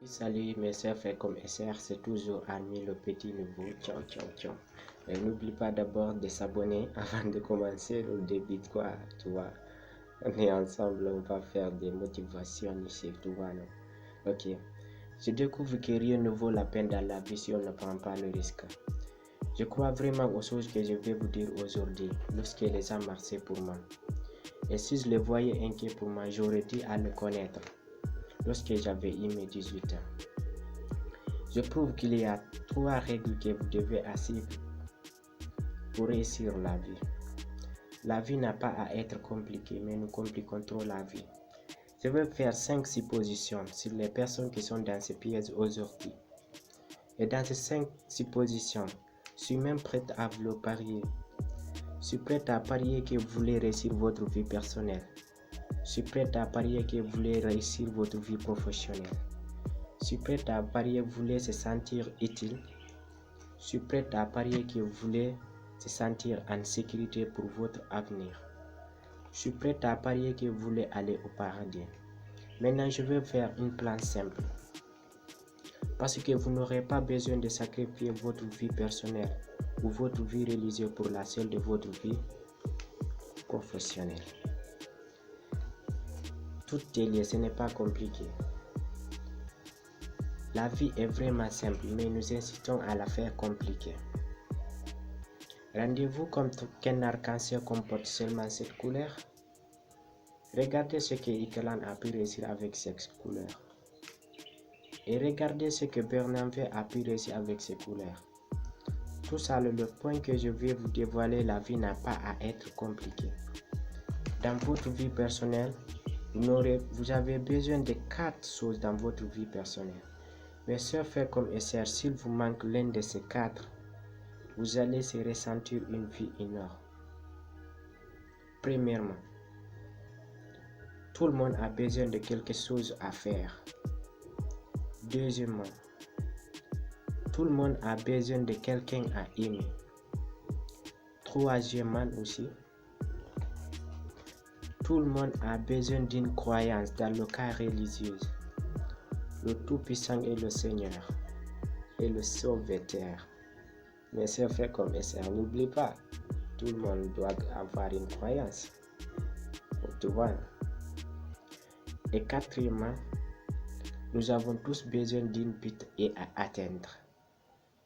Salut mes soeurs, frères comme SR, c'est toujours Ami le petit nouveau. Ciao, ciao, ciao. Et n'oublie pas d'abord de s'abonner avant de commencer le début, quoi. Tu vois, on est ensemble, on va faire des motivations ici, tu vois, non? Ok. Je découvre que rien ne vaut la peine dans la vie si on ne prend pas le risque. Je crois vraiment aux choses que je vais vous dire aujourd'hui, lorsque les a marché pour moi. Et si je les voyais inquiets pour moi, j'aurais dû à le connaître lorsque j'avais eu mes 18 ans. Je prouve qu'il y a 3 règles que vous devez suivre pour réussir la vie. La vie n'a pas à être compliquée, mais nous compliquons trop la vie. Je vais faire 5 suppositions sur les personnes qui sont dans ces pièges aujourd'hui. Et dans ces 5 suppositions, je suis même prête à vous le parier. Je suis prête à parier que vous voulez réussir votre vie personnelle. Je suis prête à parier que vous voulez réussir votre vie professionnelle. Je suis prête à parier que vous voulez se sentir utile. Je suis prête à parier que vous voulez se sentir en sécurité pour votre avenir. Je suis prête à parier que vous voulez aller au paradis. Maintenant, je vais faire un plan simple. Parce que vous n'aurez pas besoin de sacrifier votre vie personnelle ou votre vie religieuse pour la seule de votre vie professionnelle. Tout est lié, ce n'est pas compliqué. La vie est vraiment simple, mais nous insistons à la faire compliquée. Rendez-vous compte qu'un arc-en-ciel comporte seulement 7 couleurs? Regardez ce que Hitler a pu réussir avec cette couleurs. Et regardez ce que Bernanke a pu réussir avec ces couleurs. Tout ça, le point que je vais vous dévoiler, la vie n'a pas à être compliquée. Dans votre vie personnelle, vous avez besoin de 4 choses dans votre vie personnelle. Mais sœurs, frères comme SR, s'il vous manque l'un de ces 4, vous allez se ressentir une vie énorme. Premièrement, tout le monde a besoin de quelque chose à faire. Deuxièmement, tout le monde a besoin de quelqu'un à aimer. Troisièmement aussi, tout le monde a besoin d'une croyance dans le cas religieux. Le Tout-Puissant est le Seigneur et le Sauveteur. Mais c'est fait comme ça, n'oublie pas, tout le monde doit avoir une croyance. Tu vois. Et quatrièmement, nous avons tous besoin d'une but et à atteindre.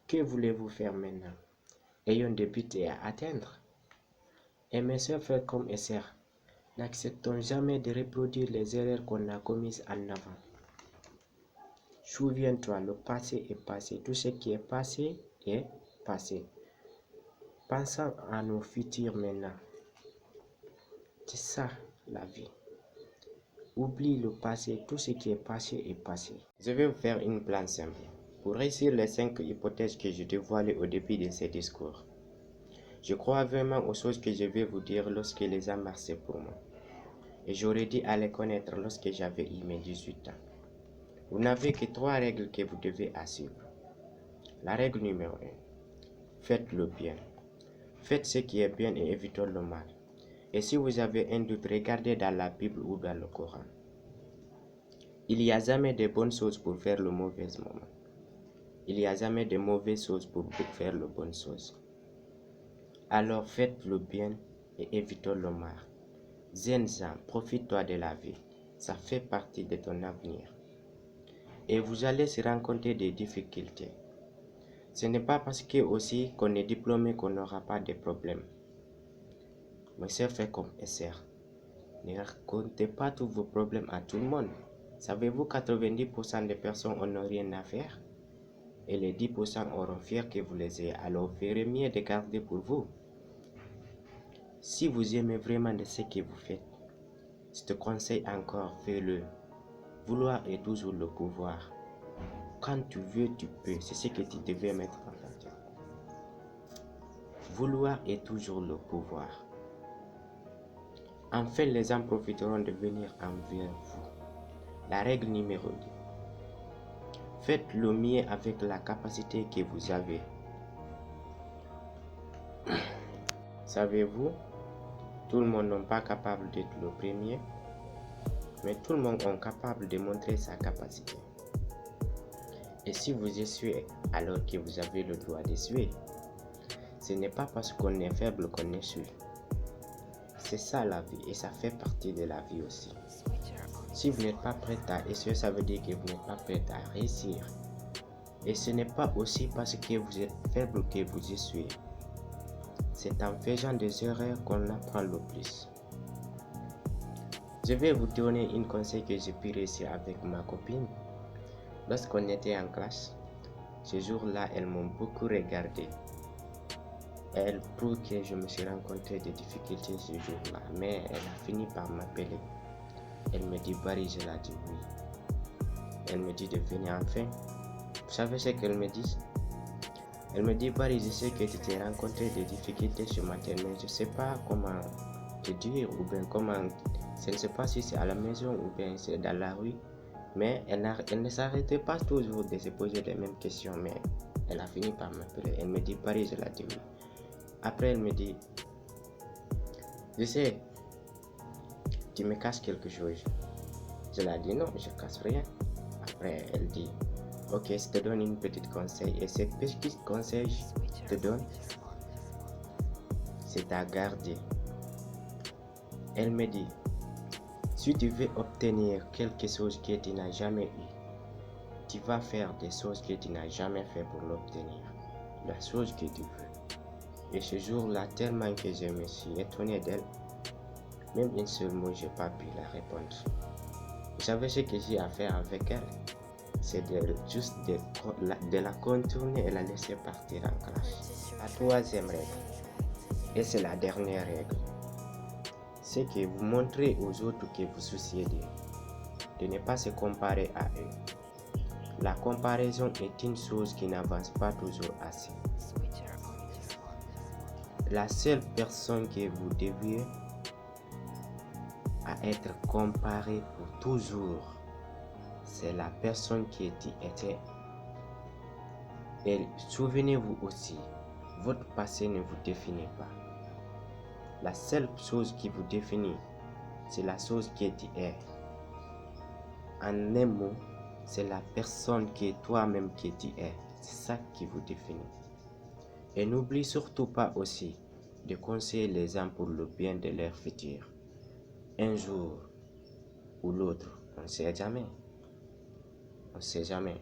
Que voulez-vous faire maintenant? Ayons des buts et à atteindre. Et mes soeurs, frères comme sœurs, n'acceptons jamais de reproduire les erreurs qu'on a commises en avant. Souviens-toi, le passé est passé. Tout ce qui est passé est passé. Pensons à nos futurs maintenant. C'est ça la vie. Oublie le passé, tout ce qui est passé est passé. Je vais vous faire une plan simple pour réussir les 5 hypothèses que je dévoilais au début de ce discours. Je crois vraiment aux choses que je vais vous dire lorsque les a marché pour moi. Et j'aurais dû à les connaître lorsque j'avais eu mes 18 ans. Vous n'avez que 3 règles que vous devez suivre. La règle numéro 1. Faites le bien. Faites ce qui est bien et évitez le mal. Et si vous avez un doute, regardez dans la Bible ou dans le Coran. Il n'y a jamais de bonnes choses pour faire le mauvais moment. Il n'y a jamais de mauvaises choses pour faire les bonnes choses. Alors faites le bien et évitez le mal. Zen-Zan, profite-toi de la vie. Ça fait partie de ton avenir. Et vous allez se rencontrer des difficultés. Ce n'est pas parce que aussi qu'on est diplômé qu'on n'aura pas de problèmes. Mais c'est fait comme SR. Ne racontez pas tous vos problèmes à tout le monde. Savez-vous 90% des personnes n'ont rien à faire? Et les 10% auront fier que vous les ayez. Alors vous ferez mieux de garder pour vous. Si vous aimez vraiment de ce que vous faites, je te conseille encore, fais-le. Vouloir est toujours le pouvoir. Quand tu veux, tu peux. C'est ce que tu devais mettre en pratique. Vouloir est toujours le pouvoir. Enfin, les gens profiteront de venir envers vous. La règle numéro 2. Faites le mieux avec la capacité que vous avez. Savez-vous, tout le monde n'est pas capable d'être le premier, mais tout le monde est capable de montrer sa capacité. Et si vous essuyez alors que vous avez le droit d'essuyer, ce n'est pas parce qu'on est faible qu'on essuie. C'est ça la vie et ça fait partie de la vie aussi. Si vous n'êtes pas prête à essuyer, ça veut dire que vous n'êtes pas prête à réussir. Et ce n'est pas aussi parce que vous êtes faible que vous essuyez. C'est en faisant des erreurs qu'on apprend le plus. Je vais vous donner un conseil que j'ai pu réussir avec ma copine. Lorsqu'on était en classe, ce jour-là, elles m'ont beaucoup regardé. Elle prouve que je me suis rencontré des difficultés ce jour-là, mais elle a fini par m'appeler. Elle me dit, Barry, je l'ai dit oui. Elle me dit de venir enfin. Vous savez ce qu'elle me dit? Elle me dit, Barry, je sais que tu t'es rencontré des difficultés ce matin, mais je ne sais pas comment te dire, ou bien comment, je ne sais pas si c'est à la maison ou bien c'est dans la rue. Mais elle ne s'arrêtait pas toujours de se poser les mêmes questions, mais elle a fini par m'appeler. Elle me dit, Barry, je l'ai dit oui. Après, elle me dit, je sais, tu me casses quelque chose. Je lui ai dit non, je ne casse rien. Après, elle dit, ok, je te donne une petite conseil. Et ce petit conseil que je te donne, c'est à garder. Elle me dit, si tu veux obtenir quelque chose que tu n'as jamais eu, tu vas faire des choses que tu n'as jamais fait pour l'obtenir. La chose que tu veux. Et ce jour-là, tellement que je me suis étonné d'elle, même un seul mot, je n'ai pas pu la répondre. Vous savez ce que j'ai à faire avec elle? C'est juste de la contourner et la laisser partir en classe. La troisième règle, et c'est la dernière règle, c'est que vous montrez aux autres que vous souciez d'eux, de ne pas se comparer à eux. La comparaison est une chose qui n'avance pas toujours assez. La seule personne que vous deviez à être comparé pour toujours, c'est la personne qui était. Et souvenez-vous aussi, votre passé ne vous définit pas. La seule chose qui vous définit, c'est la chose qui est. En un mot, c'est la personne qui est toi-même qui est. C'est ça qui vous définit. Et n'oublie surtout pas aussi de conseiller les gens pour le bien de leur futur. Un jour ou l'autre, on ne sait jamais. On ne sait jamais.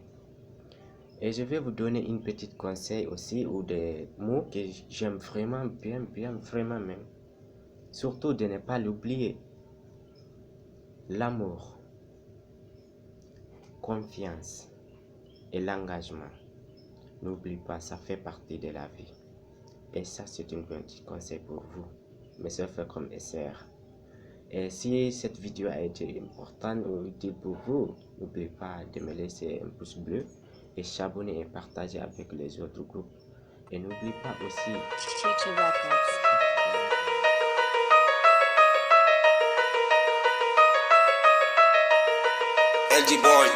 Et je vais vous donner une petite conseil aussi ou des mots que j'aime vraiment bien, vraiment même. Surtout de ne pas l'oublier. L'amour, confiance et l'engagement. N'oublie pas, ça fait partie de la vie. Et ça, c'est un petit conseil pour vous, mes soeurs, frères comme et sœurs. Et si cette vidéo a été importante ou utile pour vous, n'oubliez pas de me laisser un pouce bleu et s'abonner et partager avec les autres groupes. Et n'oubliez pas aussi LG Boy.